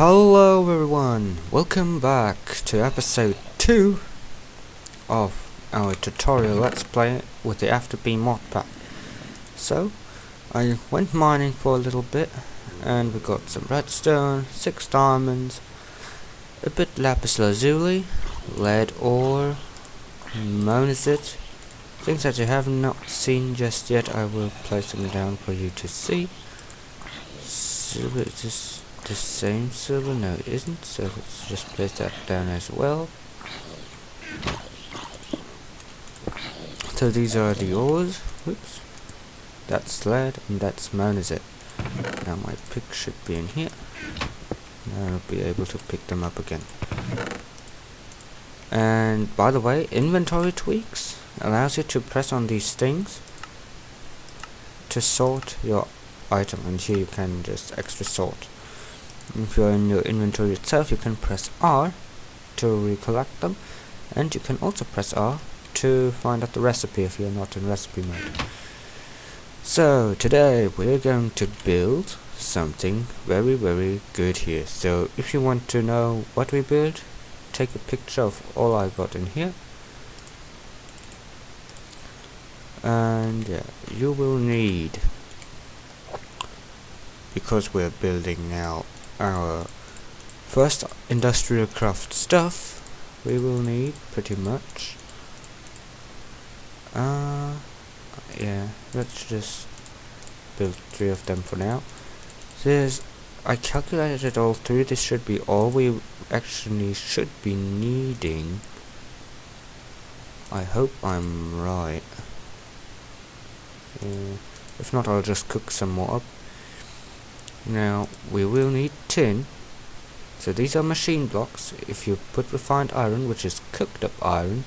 Hello everyone, welcome back to episode 2 of our tutorial Let's Play with the FTB mod pack. So, I went mining for a little bit and we got some redstone, 6 diamonds, a bit lapis lazuli, lead ore, monazite, things that you have not seen just yet. I will place them down for you to see. Silver, is this the same silver? No, it isn't, so let's just place that down as well. So these are the ores. Oops. That's lead and that's monazite. Now my pick should be in here. Now I'll be able to pick them up again. And by the way, inventory tweaks allows you to press on these things to sort your item, and here you can just extra sort. If you're in your inventory itself, you can press R to recollect them, and you can also press R to find out the recipe if you're not in recipe mode. So today we're going to build something very good here. So if you want to know what we build, take a picture of all I got in here, and yeah, you will need, because we're building now our first industrial craft stuff, we will need pretty much yeah, let's just build 3 of them for now. I calculated it all through. This should be all we actually should be needing. I hope I'm right. If not, I'll just cook some more up. Now we will need tin, so these are machine blocks. If you put refined iron, which is cooked up iron,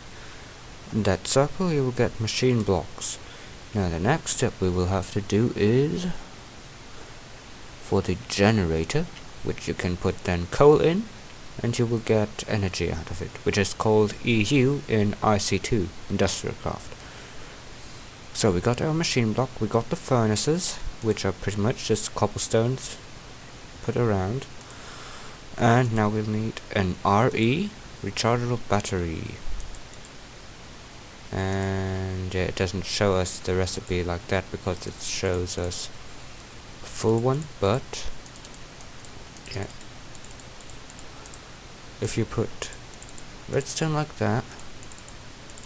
in that circle, you will get machine blocks. Now the next step we will have to do is for the generator, which you can put then coal in, and you will get energy out of it, which is called EU in IC2, Industrial Craft. So we got our machine block, we got the furnaces, which are pretty much just cobblestones put around, and now we'll need an RE, rechargeable battery. And yeah, it doesn't show us the recipe like that because it shows us a full one, but yeah, if you put redstone like that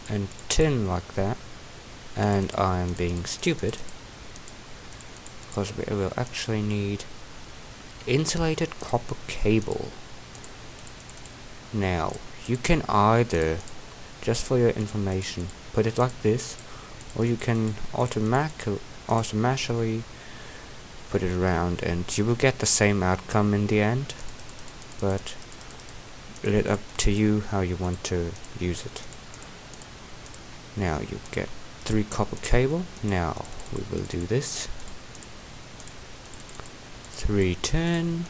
and tin like that, and I am being stupid because we will actually need insulated copper cable. Now you can either, just for your information, put it like this, or you can automatically put it around and you will get the same outcome in the end, but it's up to you how you want to use it. Now you get 3 copper cable. Now we will do this. 3 tin.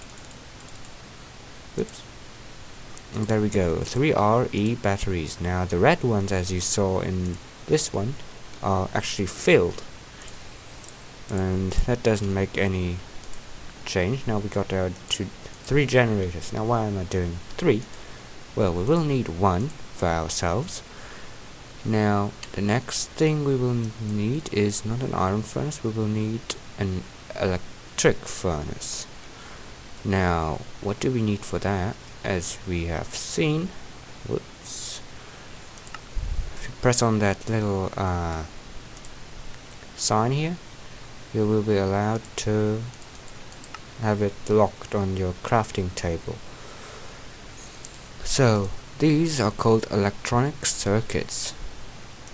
Oops. And there we go, 3 RE batteries. Now the red ones, as you saw in this one, are actually filled, and that doesn't make any change. Now we got our 3 generators. Now why am I doing 3? Well, we will need 1 for ourselves. Now the next thing we will need is not an iron furnace, we will need an electric furnace. Now what do we need for that? As we have seen, whoops, if you press on that little sign here, you will be allowed to have it locked on your crafting table. So these are called electronic circuits.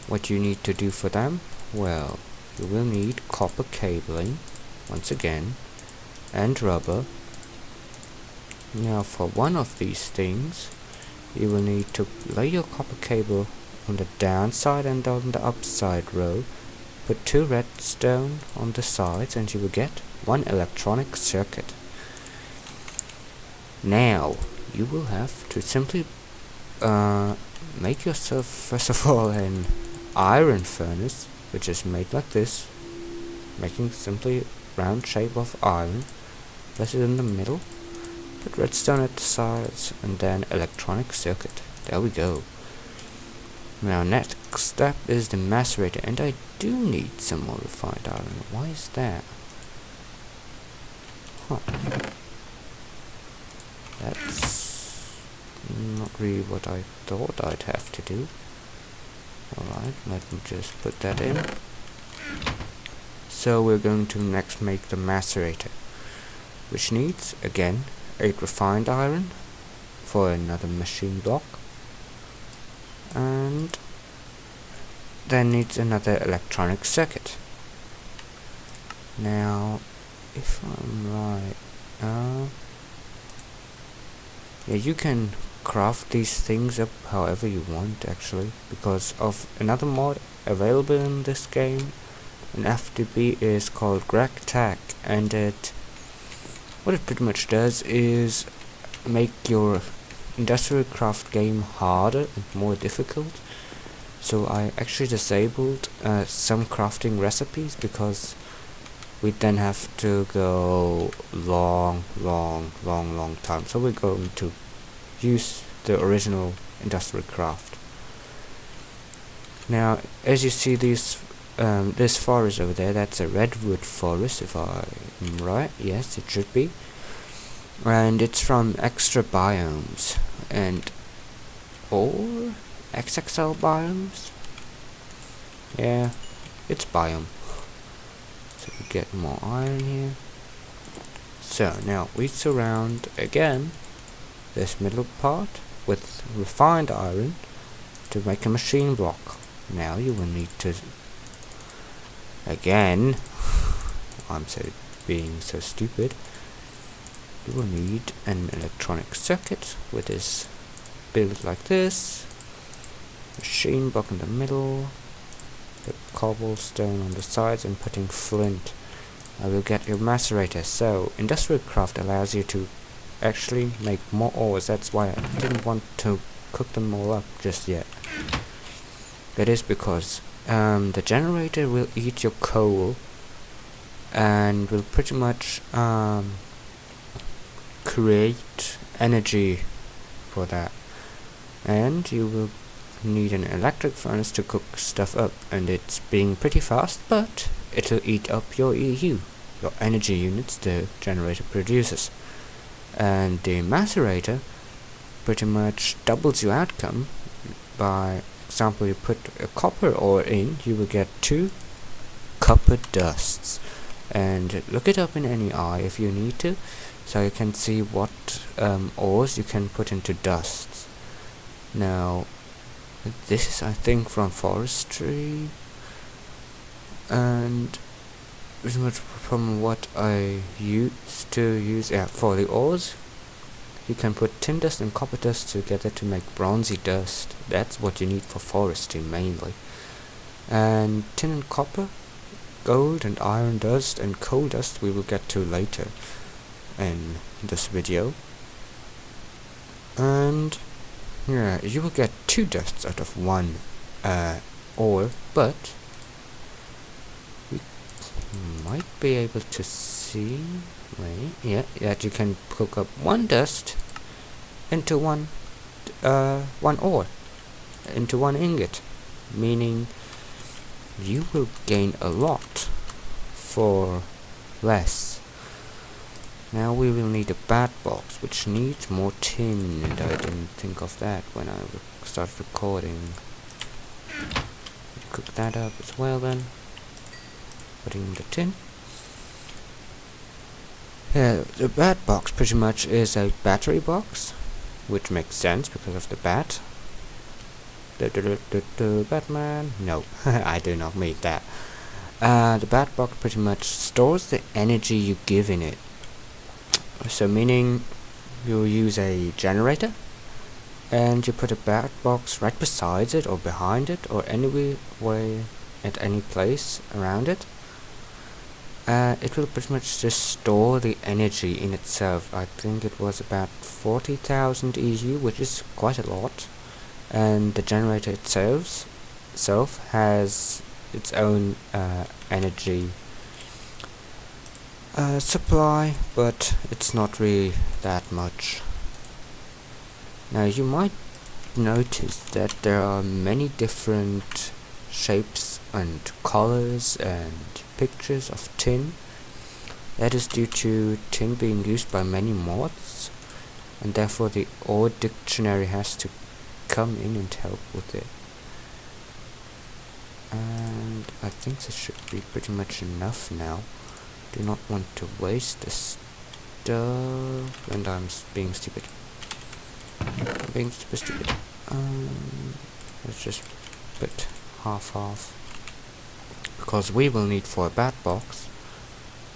What you need to do for them? Well, you will need copper cabling once again and rubber. Now for one of these things, you will need to lay your copper cable on the downside and on the upside row, put 2 redstone on the sides, and you will get 1 electronic circuit. Now you will have to simply make yourself first of all an iron furnace, which is made like this, making simply round shape of iron, place it in the middle, put redstone at the sides, and then electronic circuit. There we go. Now next step is the macerator, and I do need some more refined iron. Why is that? Huh. That's not really what I thought I'd have to do. Alright, let me just put that in. So we're going to next make the macerator, which needs, again, 8 refined iron for another machine block, and then needs another electronic circuit. Now, if I'm right, yeah, you can craft these things up however you want, actually, because of another mod available in this game. An FTB is called GregTech, and what it pretty much does is make your industrial craft game harder and more difficult. So I actually disabled some crafting recipes, because we then have to go long time. So we're going to use the original industrial craft. Now, as you see, this forest over there, that's a redwood forest, if I'm right. Yes, it should be. And it's from extra biomes, or XXL biomes. Yeah, it's biome. So we get more iron here. So now we surround again this middle part with refined iron to make a machine block. Now you will need to, again, I'm being so stupid, you will need an electronic circuit with this build like this, machine block in the middle, put cobblestone on the sides, and putting flint. I will get your macerator. So industrial craft allows you to actually make more ores. That's why I didn't want to cook them all up just yet. That is because the generator will eat your coal and will pretty much create energy for that, and you will need an electric furnace to cook stuff up, and it's being pretty fast, but it'll eat up your EU, your energy units the generator produces. And the macerator pretty much doubles your outcome. By example, you put a copper ore in, you will get 2 copper dusts. And look it up in any eye if you need to, so you can see what ores you can put into dusts. Now, this is, I think, from forestry, and pretty much from what I used to use for the ores. You can put tin dust and copper dust together to make bronzy dust. That's what you need for forestry mainly. And tin and copper, gold and iron dust, and coal dust we will get to later in this video. And yeah, you will get 2 dusts out of 1 ore, but we might be able to see, that you can cook up 1 dust into one ore, into 1 ingot, meaning you will gain a lot for less. Now we will need a bat box, which needs more tin, and I didn't think of that when I started recording. Cook that up as well then. Putting in the tin. Yeah, the bat box pretty much is a battery box, which makes sense because of the bat. Batman? No, I do not mean that. The bat box pretty much stores the energy you give in it. So meaning you use a generator and you put a bat box right beside it or behind it or anywhere at any place around it. It will pretty much just store the energy in itself. I think it was about 40,000 EU, which is quite a lot. And the generator itself has its own energy supply, but it's not really that much. Now you might notice that there are many different shapes and colors and pictures of tin. That is due to tin being used by many mods, and therefore the ore dictionary has to come in and help with it. And I think this should be pretty much enough now. Do not want to waste this stuff, and I'm being stupid. Stupid. Let's just put half, because we will need for a bat box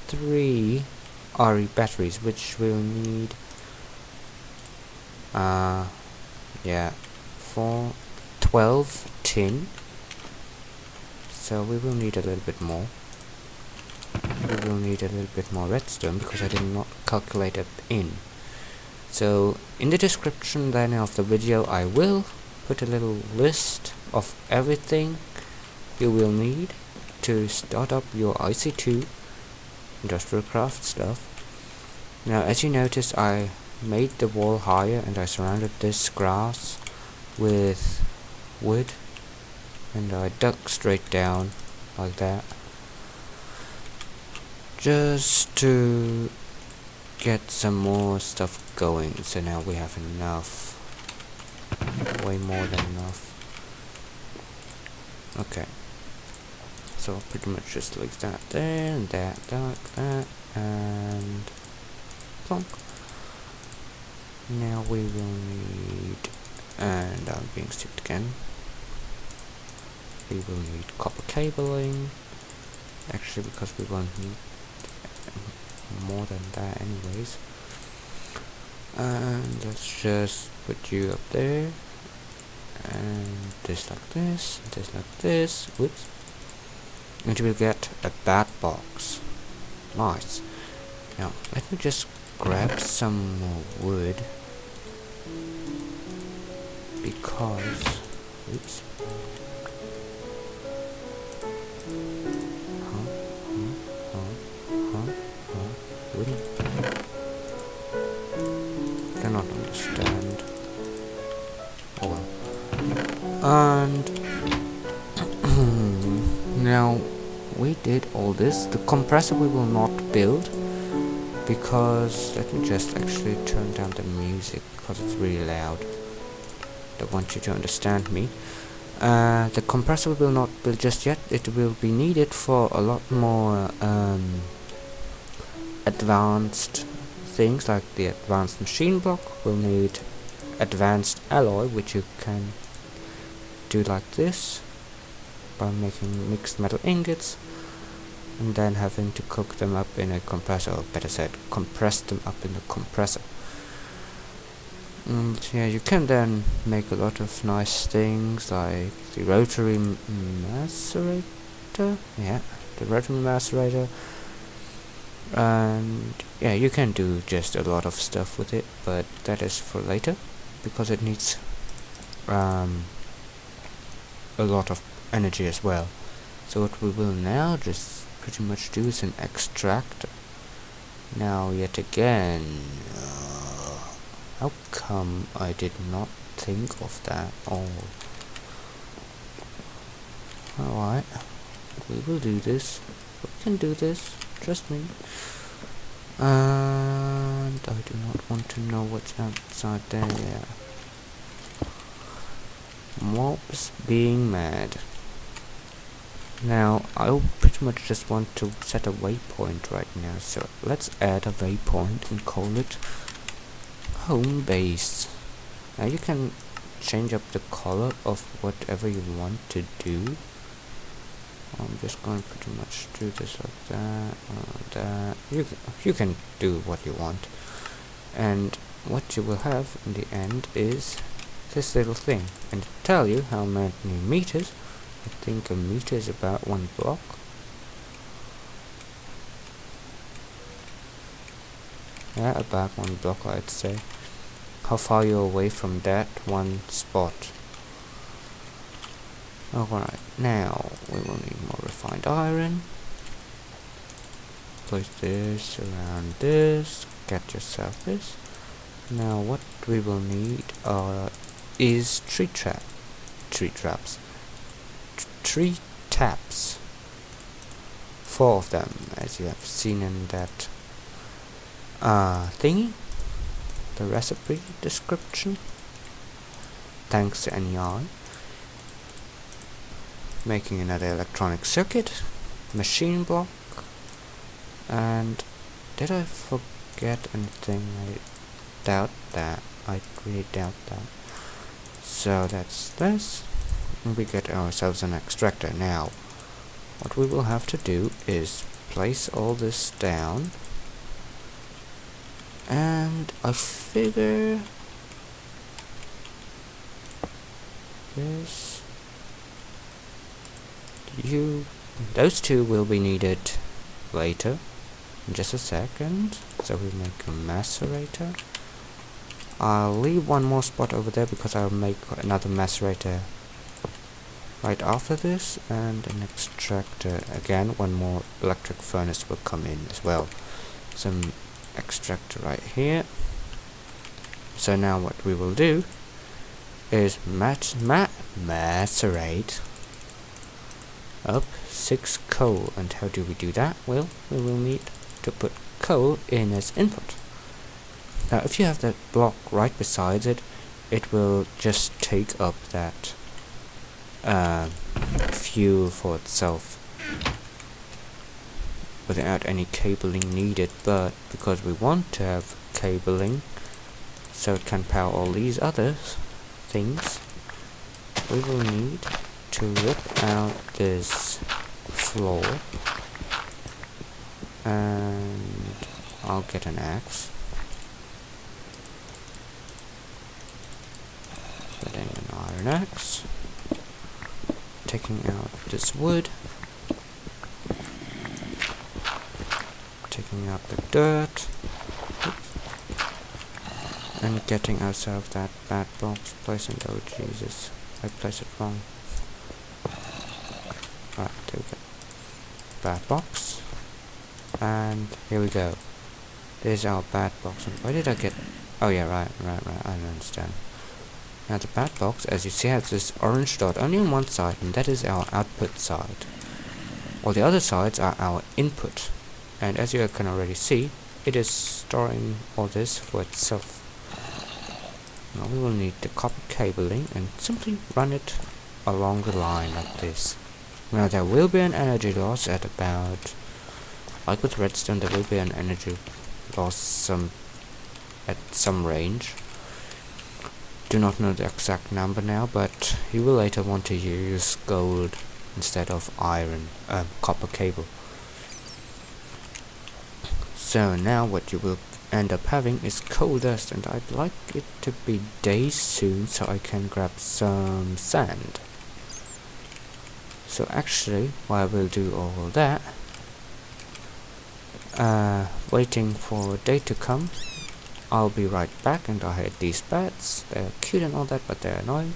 3 RE batteries, which will need for 12 tin. So we will need a little bit more. We will need a little bit more redstone because I did not calculate it in. So in the description then of the video I will put a little list of everything you will need to start up your IC2 industrial craft stuff. Now as you notice, I made the wall higher and I surrounded this grass with wood, and I dug straight down like that, just to get some more stuff going. So now we have enough, way more than enough. Okay, so pretty much just like that there, and that like that, and plonk. Now we will need, and I'm being stupid again, we will need copper cabling, actually, because we won't need more than that anyways. And let's just put you up there, and this like this, this like this. Whoops. And you will get a bat box. Nice. Now let me just grab some more wood, because oops. Cannot understand. Oh well. And now we did all this. The compressor we will not build, because let me just actually turn down the music because it's really loud. Don't want you to understand me. The compressor we will not build just yet. It will be needed for a lot more advanced things, like the advanced machine block. We'll need advanced alloy, which you can do like this by making mixed metal ingots and then having to cook them up in a compressor, or better said, compress them up in the compressor. And yeah, you can then make a lot of nice things like the rotary macerator. Yeah, the rotary macerator. And yeah, you can do just a lot of stuff with it, but that is for later, because it needs a lot of energy as well. So what we will now just pretty much do is an extractor. Now yet again, how come I did not think of that? Alright, we will do this. We can do this, trust me. And I do not want to know what's outside there. Yeah. Mobs being mad. Now I pretty much just want to set a waypoint right now, so let's add a waypoint and call it home base. Now you can change up the color of whatever you want to do. I'm just going to pretty much do this like that. You can do what you want, and what you will have in the end is this little thing, and to tell you how many meters. I think a meter is about 1 block. Yeah, about 1 block, I'd say. How far you're away from that one spot. Alright, now we will need more refined iron. place this around this, get yourself this. Now what we will need is tree taps. 4 of them, as you have seen in that thingy, the recipe description. Thanks to NEI. Making another electronic circuit, machine block, and did I forget anything? I doubt that. I really doubt that. So that's this. And we get ourselves an extractor. Now, what we will have to do is place all this down, and I figure those two will be needed later in just a second. So we make a macerator. I'll leave one more spot over there because I'll make another macerator right after this, and an extractor again. One more electric furnace will come in as well. Some extractor right here. So now what we will do is macerate up 6 coal. And how do we do that? Well, we will need to put coal in as input. Now if you have that block right beside it, it will just take up that fuel for itself without any cabling needed. But because we want to have cabling so it can power all these other things, we will need to rip out this floor, and I'll get an axe, getting an iron axe, taking out this wood, taking out the dirt, and getting ourselves that bad box, placing, oh Jesus, I placed it wrong. Right, there we go. Bad box. And here we go. There's our bad box. Why did I get... Oh yeah, right, I don't understand. Now the bad box, as you see, has this orange dot only on one side, and that is our output side. All the other sides are our input. And as you can already see, it is storing all this for itself. Now we will need the copper cabling and simply run it along the line like this. Now there will be an energy loss at about, like with redstone, there will be an energy loss at some range. Do not know the exact number now, but you will later want to use gold instead of copper cable. So now what you will end up having is coal dust, and I'd like it to be day soon so I can grab some sand. So actually, while we'll do all that, waiting for day to come, I'll be right back. And I hate these bats, they're cute and all that, but they're annoying.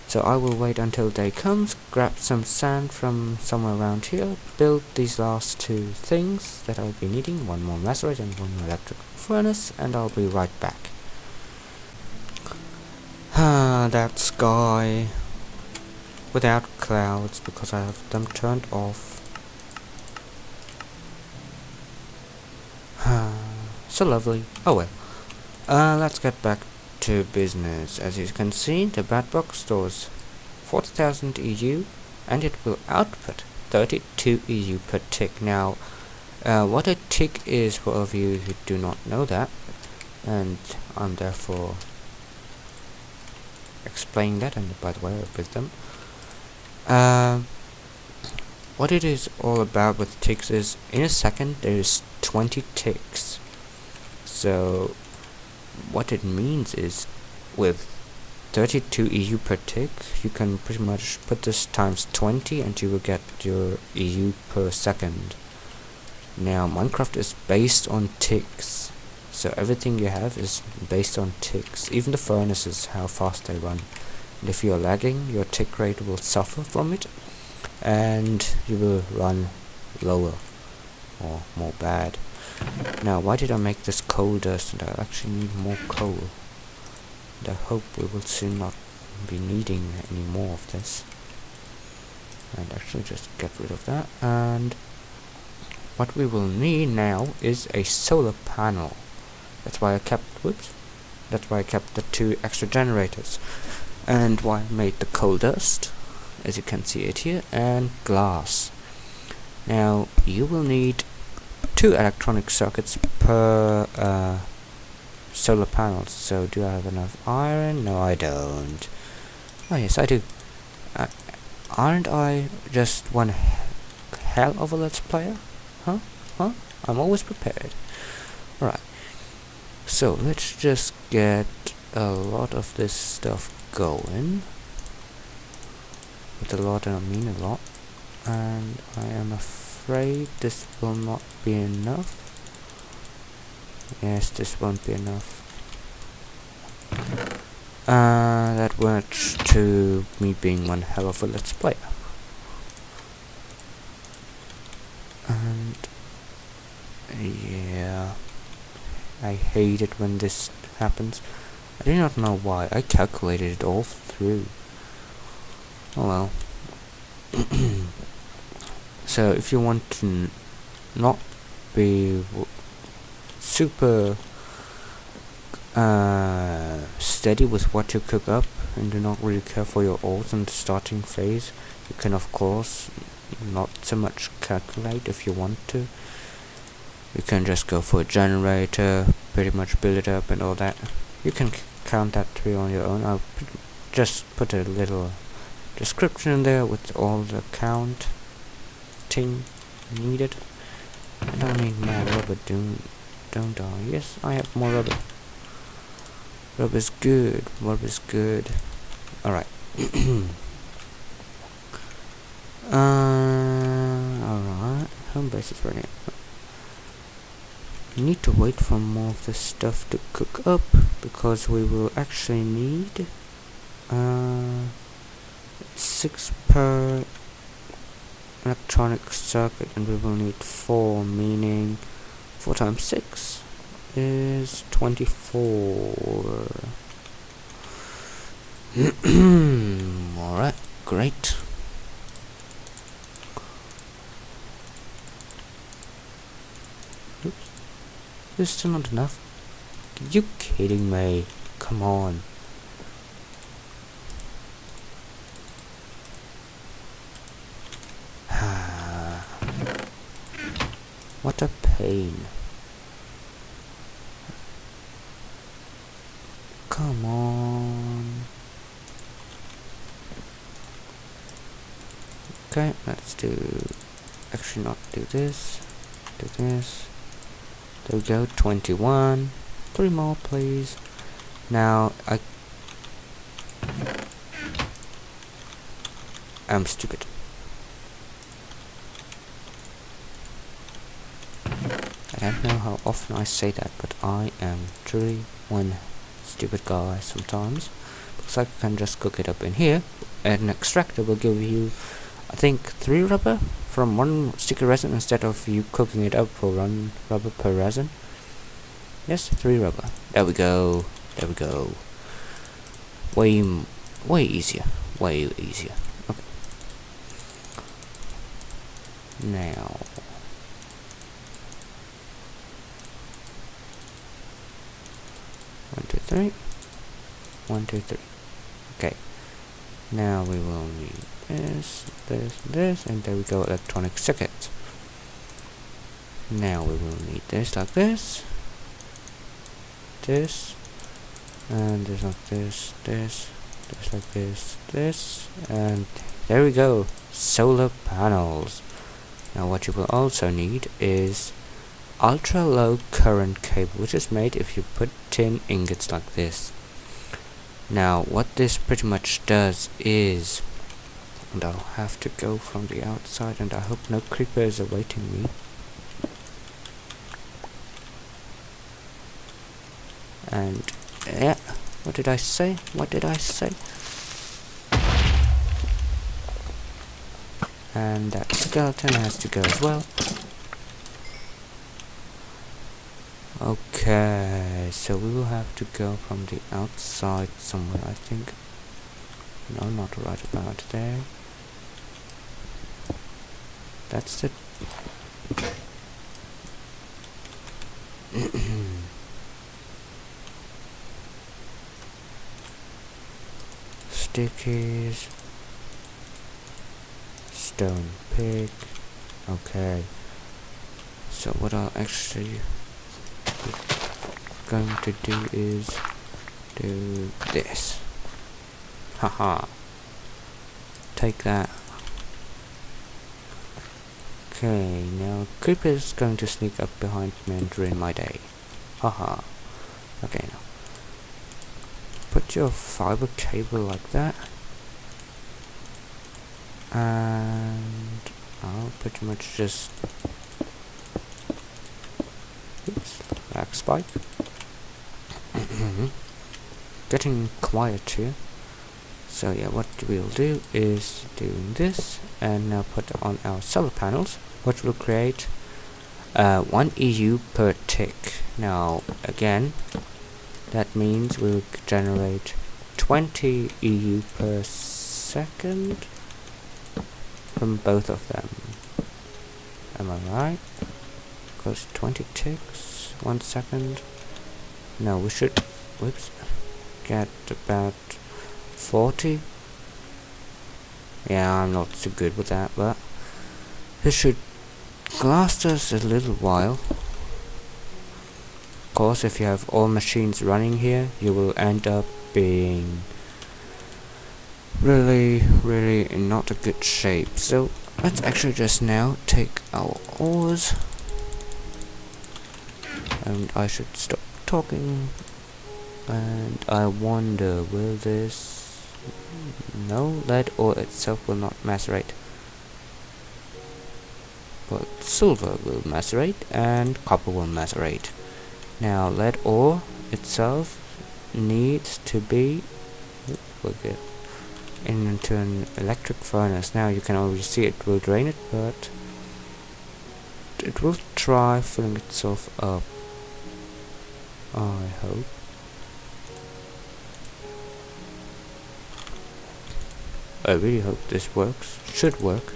So I will wait until day comes, grab some sand from somewhere around here, build these last 2 things that I'll be needing, one more macerator and one more electric furnace, and I'll be right back. That sky without clouds because I have them turned off. So lovely. Oh well. Let's get back to business. As you can see, the bat box stores 40,000 EU, and it will output 32 EU per tick. Now, what a tick is, for all of you who do not know that, and I'm therefore explaining that, and by the way, I with them. What it is all about with ticks is, in a second there is 20 ticks. So what it means is, with 32 EU per tick, you can pretty much put this times 20 and you will get your EU per second. Now Minecraft is based on ticks, so everything you have is based on ticks, even the furnaces, how fast they run. And if you're lagging, your tick rate will suffer from it, and you will run lower or more bad. Now, why did I make this coal dust? And I actually need more coal. And I hope we will soon not be needing any more of this. And actually just get rid of that. And what we will need now is a solar panel. That's why I kept, that's why I kept the 2 extra generators. And why I made the coal dust, as you can see it here, and glass. Now, you will need 2 electronic circuits per solar panels. So, do I have enough iron? No, I don't. Oh, yes, I do. Aren't I just one hell of a let's player? Huh? I'm always prepared. Alright. So, let's just get a lot of this stuff going. With a lot, I mean a lot. And I am afraid this will not be enough. Yes, this won't be enough. That went to me being one hell of a let's player. And yeah, I hate it when this happens. I do not know why. I calculated it all through. Oh well. So if you want to not be super steady with what you cook up and do not really care for your ores in the starting phase, you can of course not so much calculate if you want to. You can just go for a generator, pretty much build it up and all that. You can count that through on your own. I'll just put a little description in there with all the counting needed. I don't need more rubber, don't I? Yes, I have more rubber. Rubber's good. Rubber's good. Alright. Alright. Home base is ready. We need to wait for more of this stuff to cook up because we will actually need 6 per electronic circuit, and we will need 4, meaning 4 times 6 is 24. Alright, great. Oops. This is still not enough. Are you kidding me? Come on. What a pain. Come on. Okay, let's do, actually not do this, do this. There we go, 21. 3 more please. Now, I'm stupid. I don't know how often I say that, but I am truly one stupid guy sometimes. Because I can just cook it up in here. An extractor will give you, I think, 3 rubber from 1 sticky resin instead of you cooking it up for 1 rubber per resin. Yes, 3 rubber. There we go. There we go. Way easier. Way easier. Okay. Now. One, two, three. 1, 2, 3. Okay. Now we will need this, and there we go, electronic circuit. Now we will need this like this, and this like this, this like this, and there we go, solar panels. Now what you will also need is ultra low current cable, which is made if you put tin ingots like this. Now what this pretty much does is, and I'll have to go from the outside, and I hope no creeper is awaiting me. And yeah, what did I say? What did I say? And that skeleton has to go as well. Okay, so we will have to go from the outside somewhere, I think. No, not right about there. That's it. Stickies. Stone pick. Okay. So what I'll actually be going to do is do this. Haha. Take that. Okay, now Creeper is going to sneak up behind me and ruin my day. Haha. Okay, now put your fiber cable like that, and I'll pretty much just back spike. Getting quiet here. So yeah, what we'll do is doing this, and now put on our solar panels, which will create 1 EU per tick. Now again, that means we'll generate 20 EU per second from both of them. Am I right? Because 20 ticks, 1 second. No, we should, whoops, get about 40. Yeah, I'm not so good with that, but this should last us a little while. Of course, if you have all machines running here, you will end up being really in not a good shape. So let's actually just now take our ores, and I should stop talking. And I wonder, will this... No, lead ore itself will not macerate, but silver will macerate and copper will macerate. Now lead ore itself needs to be into an electric furnace. Now you can already see it will drain it, but it will try filling itself up, I hope. I really hope this works. Should work.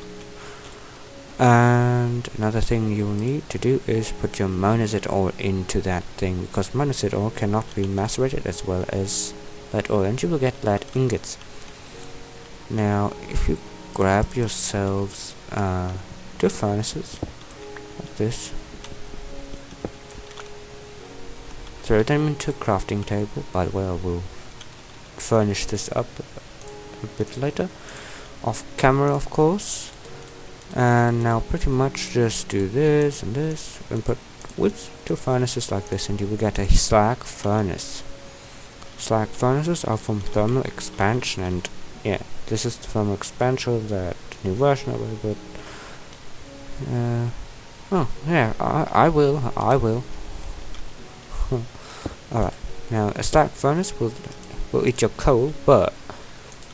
And another thing you will need to do is put your monazite ore into that thing, because monazite ore cannot be macerated as well as lead ore, and you will get lead ingots. Now if you grab yourselves 2 furnaces like this, throw them into a crafting table. By the way, I will furnish this up a bit later, off camera of course. And now pretty much just do this and this, and put with 2 furnaces like this, and you will get a slag furnace. Slag furnaces are from thermal expansion, and yeah, this is the thermal expansion of that new version of it, but oh yeah, I will alright, now a slag furnace will eat your coal, but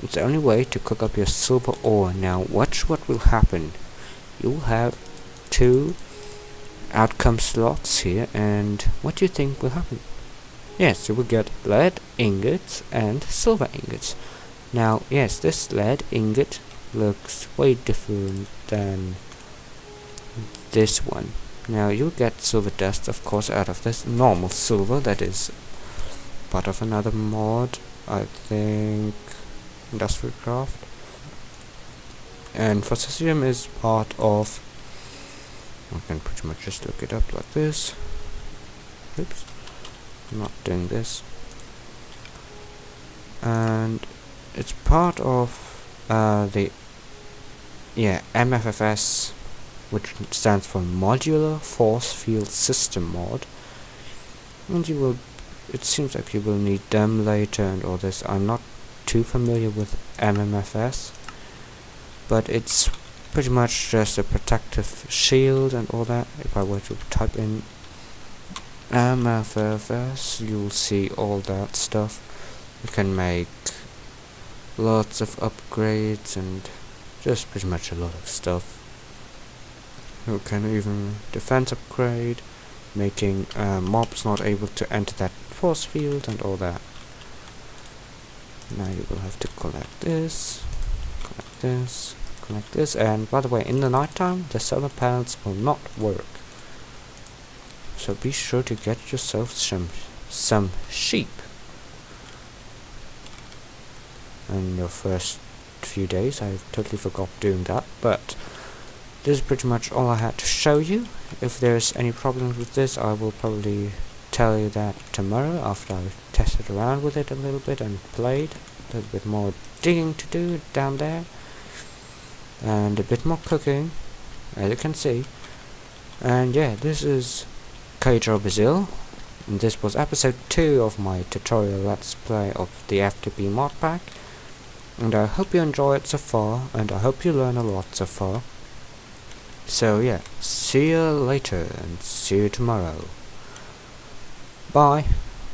it's the only way to cook up your silver ore. Now watch what will happen. You will have 2 outcome slots here, and what do you think will happen? Yes, you will get lead ingots and silver ingots. Now yes, this lead ingot looks way different than this one. Now you'll get silver dust, of course, out of this normal silver that is part of another mod, I think Industrial Craft. And Fossicium is part of, I can pretty much just look it up like this. Oops, I'm not doing this. And it's part of the MFFS, which stands for Modular Force Field System mod. And you will, it seems like you will need them later and all this. I'm not too familiar with MMFS, but it's pretty much just a protective shield and all that. If I were to type in MFFS, you'll see all that stuff. You can make lots of upgrades and just pretty much a lot of stuff. You can even defense upgrade, making mobs not able to enter that force field and all that. Now you will have to collect this, collect this, and by the way, in the nighttime the solar panels will not work. So be sure to get yourself some sheep. In your first few days, I totally forgot doing that, but this is pretty much all I had to show you. If there's any problems with this, I will probably tell you that tomorrow after I've tested around with it a little bit and played. A little bit more digging to do down there, and a bit more cooking, as you can see. And yeah, this is Brazil, and this was episode 2 of my tutorial let's play of the FTB mod pack. And I hope you enjoy it so far, and I hope you learn a lot so far. So yeah, see you later, and see you tomorrow. Bye.